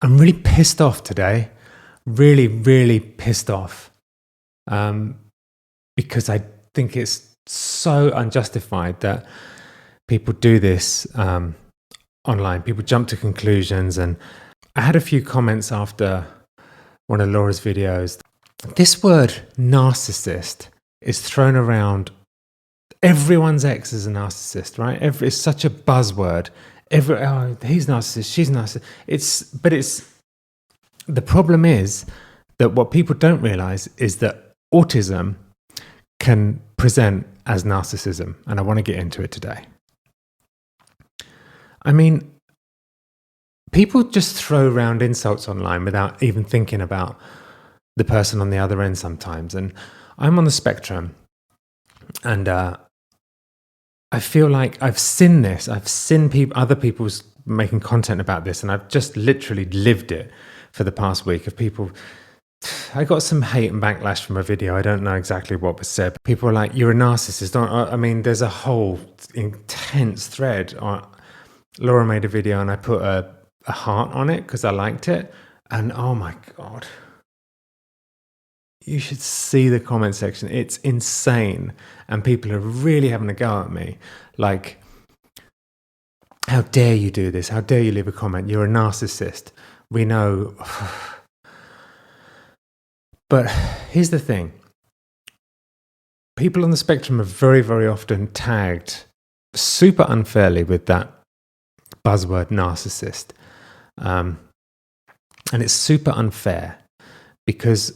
I'm really pissed off today. Really, really pissed off. Because I think it's so unjustified that people do this online. People jump to conclusions. And I had a few comments after one of Laura's videos. This word narcissist is thrown around. Everyone's ex is a narcissist, right? It's such a buzzword. He's narcissist, she's narcissist. But the problem is that what people don't realize is that autism can present as narcissism, and I want to get into it today. I mean, people just throw around insults online without even thinking about the person on the other end sometimes. And I'm on the spectrum, and I feel like I've seen this. I've seen other people's making content about this, and I've just literally lived it for the past week of people. I got some hate and backlash from a video. I don't know exactly what was said. People were like, "You're a narcissist." I mean, there's a whole intense thread. Laura made a video and I put a heart on it because I liked it. And oh my God. You should see the comment section. It's insane. And people are really having a go at me. Like, how dare you do this? How dare you leave a comment? You're a narcissist. We know. But here's the thing. People on the spectrum are very, very often tagged super unfairly with that buzzword narcissist. And it's super unfair because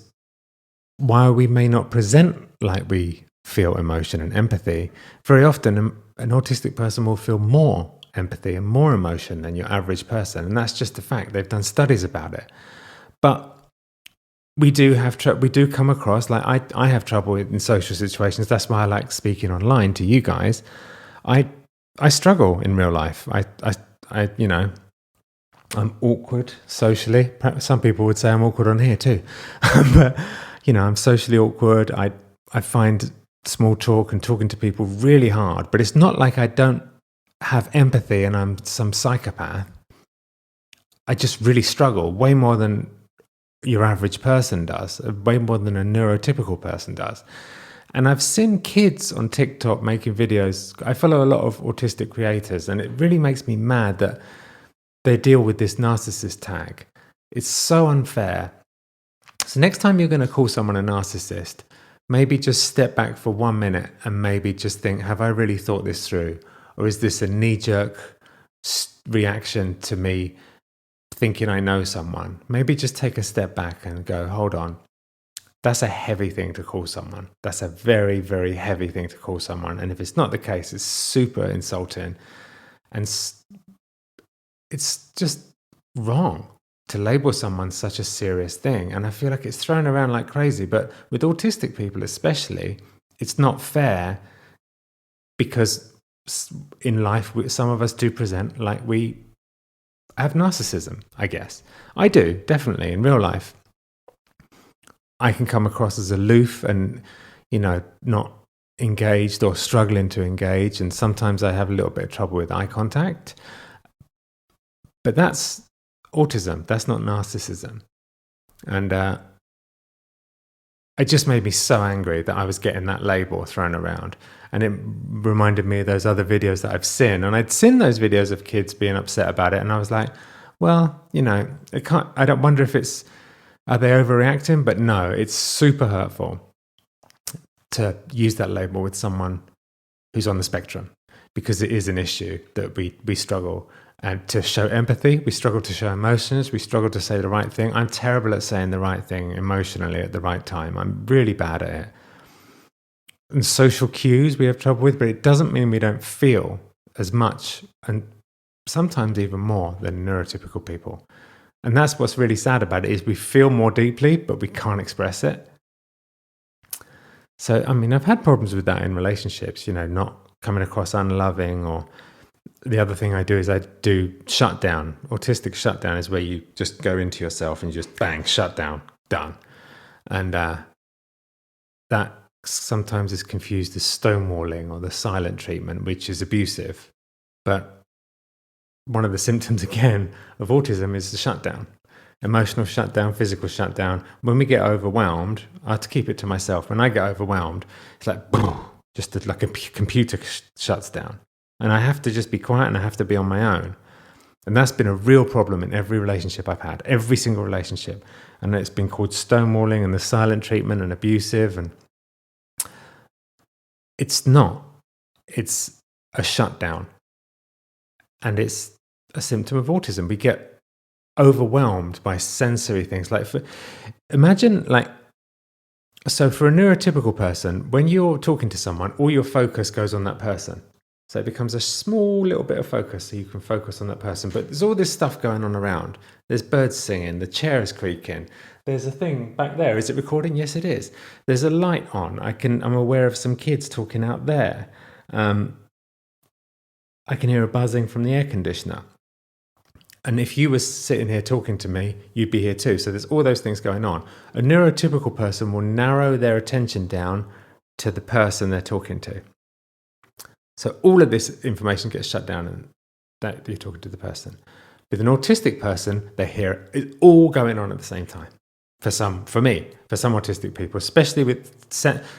while we may not present like we feel emotion and empathy, very often an autistic person will feel more empathy and more emotion than your average person. And that's just a fact. They've done studies about it. But we do come across, like I have trouble in social situations. That's why I like speaking online to you guys. I struggle in real life. I'm awkward socially. Some people would say I'm awkward on here too. But, I'm socially awkward. I find small talk and talking to people really hard. But it's not like I don't have empathy and I'm some psychopath. I just really struggle way more than your average person does, way more than a neurotypical person does. And I've seen kids on TikTok making videos. I follow a lot of autistic creators, and it really makes me mad that they deal with this narcissist tag. It's so unfair. So next time you're going to call someone a narcissist, maybe just step back for 1 minute and maybe just think, have I really thought this through? Or is this a knee-jerk reaction to me thinking I know someone? Maybe just take a step back and go, hold on. That's a heavy thing to call someone. That's a very, very heavy thing to call someone. And if it's not the case, it's super insulting. And it's just wrong to label someone such a serious thing. And I feel like it's thrown around like crazy. But with autistic people especially, it's not fair because in life, some of us do present like we have narcissism, I guess. I do, definitely, in real life. I can come across as aloof and, not engaged or struggling to engage. And sometimes I have a little bit of trouble with eye contact. But that's autism. That's not narcissism. And it just made me so angry that I was getting that label thrown around. And it reminded me of those other videos that I've seen. And I'd seen those videos of kids being upset about it. And I was like, well, I don't wonder if are they overreacting? But no, it's super hurtful to use that label with someone who's on the spectrum, because it is an issue that we struggle. And to show empathy, we struggle to show emotions, we struggle to say the right thing. I'm terrible at saying the right thing emotionally at the right time. I'm really bad at it. And social cues we have trouble with, but it doesn't mean we don't feel as much and sometimes even more than neurotypical people. And that's what's really sad about it, is we feel more deeply, but we can't express it. So, I've had problems with that in relationships, not coming across unloving. Or the other thing I do is I do shutdown. Autistic shutdown is where you just go into yourself and you just bang, shut down, done. And that sometimes is confused as stonewalling or the silent treatment, which is abusive. But one of the symptoms, again, of autism is the shutdown. emotional shutdown, physical shutdown. When we get overwhelmed, I have to keep it to myself. When I get overwhelmed, it's like just like a computer shuts down, and I have to just be quiet and I have to be on my own. And that's been a real problem in every relationship I've had, every single relationship. And it's been called stonewalling and the silent treatment and abusive. And it's not. It's a shutdown. And it's a symptom of autism. We get overwhelmed by sensory things. Imagine, so for a neurotypical person, when you're talking to someone, all your focus goes on that person. So it becomes a small little bit of focus, so you can focus on that person. But there's all this stuff going on around. There's birds singing, the chair is creaking. There's a thing back there. Is it recording? Yes, it is. There's a light on. I'm aware of some kids talking out there. I can hear a buzzing from the air conditioner. And if you were sitting here talking to me, you'd be here too. So there's all those things going on. A neurotypical person will narrow their attention down to the person they're talking to. So all of this information gets shut down and that you're talking to the person. With an autistic person, they hear it all going on at the same time. For some autistic people, especially with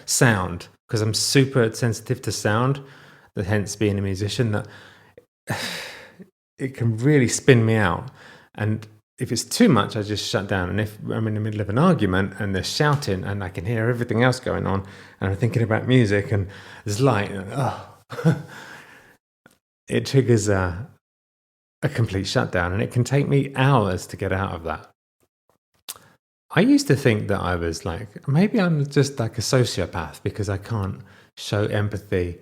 sound, because I'm super sensitive to sound, hence being a musician, that it can really spin me out. And if it's too much, I just shut down. And if I'm in the middle of an argument and they're shouting and I can hear everything else going on and I'm thinking about music and there's light, it triggers a complete shutdown, and it can take me hours to get out of that. I used to think that I was maybe I'm just like a sociopath because I can't show empathy,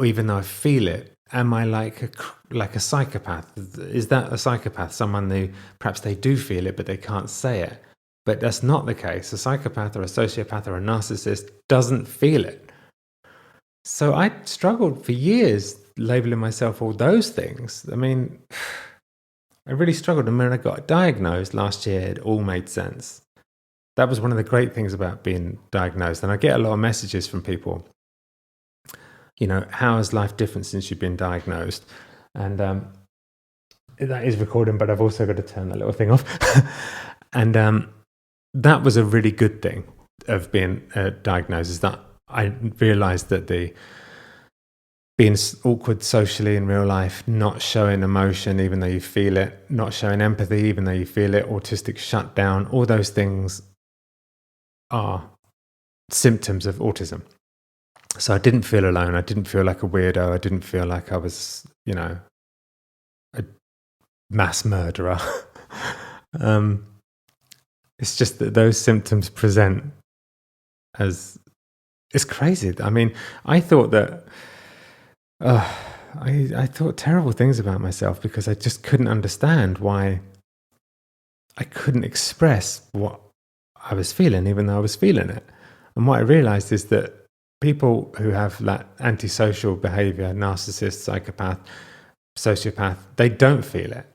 even though I feel it. Am I like a psychopath? Is that a psychopath? Someone who perhaps they do feel it, but they can't say it. But that's not the case. A psychopath or a sociopath or a narcissist doesn't feel it. So I struggled for years labeling myself all those things. I mean, I really struggled. And when I got diagnosed last year, it all made sense. That was one of the great things about being diagnosed. And I get a lot of messages from people, how is life different since you've been diagnosed? And that is recording, but I've also got to turn that little thing off. And that was a really good thing of being diagnosed, is that I realized that being awkward socially in real life, not showing emotion even though you feel it, not showing empathy even though you feel it, autistic shutdown, all those things are symptoms of autism. So I didn't feel alone. I didn't feel like a weirdo. I didn't feel like I was, a mass murderer. It's just that those symptoms present as, it's crazy. I mean, I thought that, I thought terrible things about myself because I just couldn't understand why I couldn't express what I was feeling, even though I was feeling it. And what I realized is that people who have that antisocial behavior, narcissist, psychopath, sociopath, they don't feel it.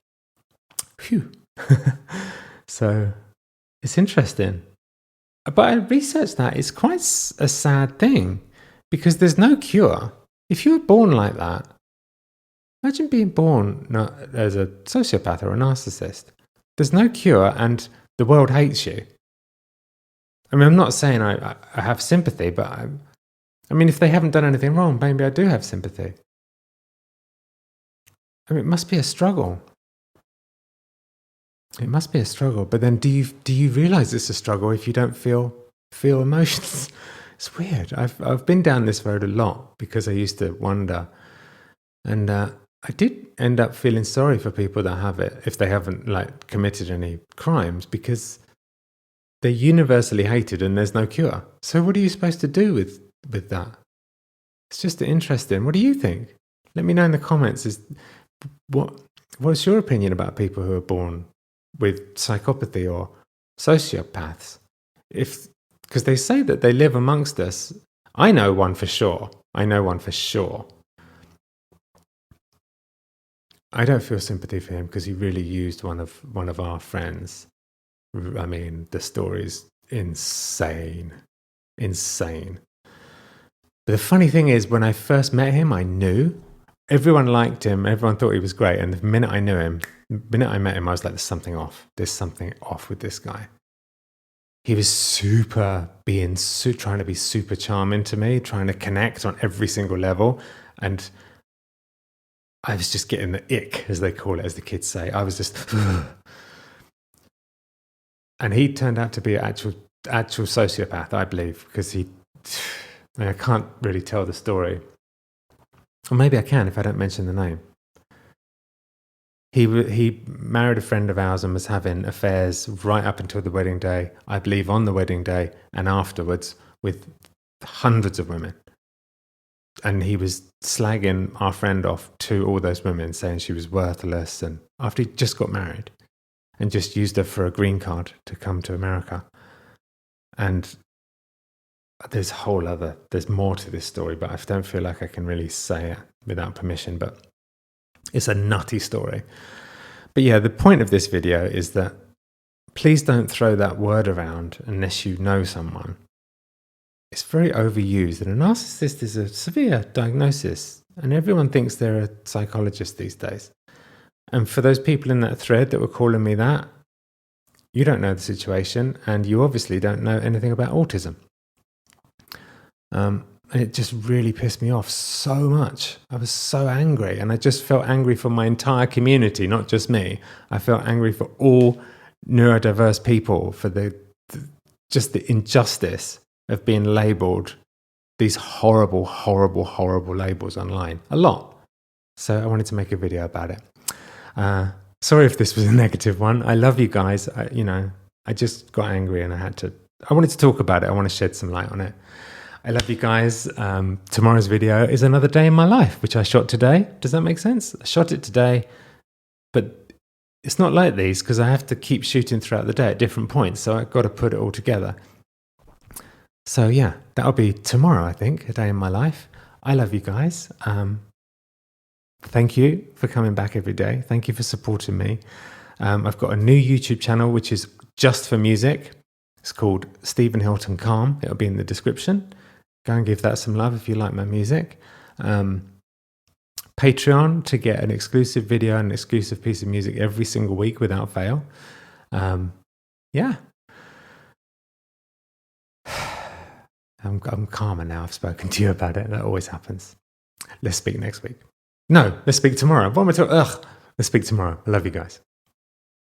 Phew. So it's interesting. But I researched that it's quite a sad thing because there's no cure. If you were born like that, imagine being born as a sociopath or a narcissist. There's no cure and the world hates you. I mean, I'm not saying I have sympathy, but I mean, if they haven't done anything wrong, maybe I do have sympathy. I mean, it must be a struggle. It must be a struggle. But then do you realize it's a struggle if you don't feel emotions? It's weird. I've been down this road a lot because I used to wonder. And I did end up feeling sorry for people that have it if they haven't committed any crimes, because they're universally hated and there's no cure. So what are you supposed to do with that? It's just interesting. What do you think? Let me know in the comments. What's your opinion about people who are born with psychopathy or sociopaths? Because they say that they live amongst us. I know one for sure. I don't feel sympathy for him because he really used one of our friends. I mean, the story's insane. But the funny thing is, when I first met him, I knew, everyone liked him. Everyone thought he was great. And the minute I knew him, the minute I met him, I was like, there's something off. There's something off with this guy. He was trying to be super charming to me, trying to connect on every single level. And I was just getting the ick, as they call it, as the kids say. I was just, and he turned out to be an actual sociopath, I believe, because I can't really tell the story. Or maybe I can if I don't mention the name. He married a friend of ours and was having affairs right up until the wedding day, I believe on the wedding day and afterwards, with hundreds of women. And he was slagging our friend off to all those women, saying she was worthless. And after he just got married and just used her for a green card to come to America. And there's more to this story, but I don't feel like I can really say it without permission, but it's a nutty story. But yeah, the point of this video is that please don't throw that word around unless you know someone. It's very overused, and a narcissist is a severe diagnosis, and everyone thinks they're a psychologist these days. And for those people in that thread that were calling me that, you don't know the situation, and you obviously don't know anything about autism. And it just really pissed me off so much. I was so angry, and I just felt angry for my entire community, not just me. I felt angry for all neurodiverse people, for just the injustice of being labelled these horrible, horrible, horrible labels online. A lot. So I wanted to make a video about it. Sorry if this was a negative one. I love you guys. I just got angry and I wanted to talk about it. I want to shed some light on it. I love you guys. Tomorrow's video is another day in my life, which I shot today. Does that make sense? I shot it today, but it's not like these because I have to keep shooting throughout the day at different points. So I've got to put it all together. So yeah, that'll be tomorrow, I think, a day in my life. I love you guys. Thank you for coming back every day. Thank you for supporting me. I've got a new YouTube channel, which is just for music. It's called Stephen Hilton Calm. It'll be in the description. Go and give that some love if you like my music. Patreon to get an exclusive video and an exclusive piece of music every single week without fail. Yeah. I'm calmer now. I've spoken to you about it. That always happens. Let's speak next week. No, let's speak tomorrow. What am I talking? Let's speak tomorrow. I love you guys.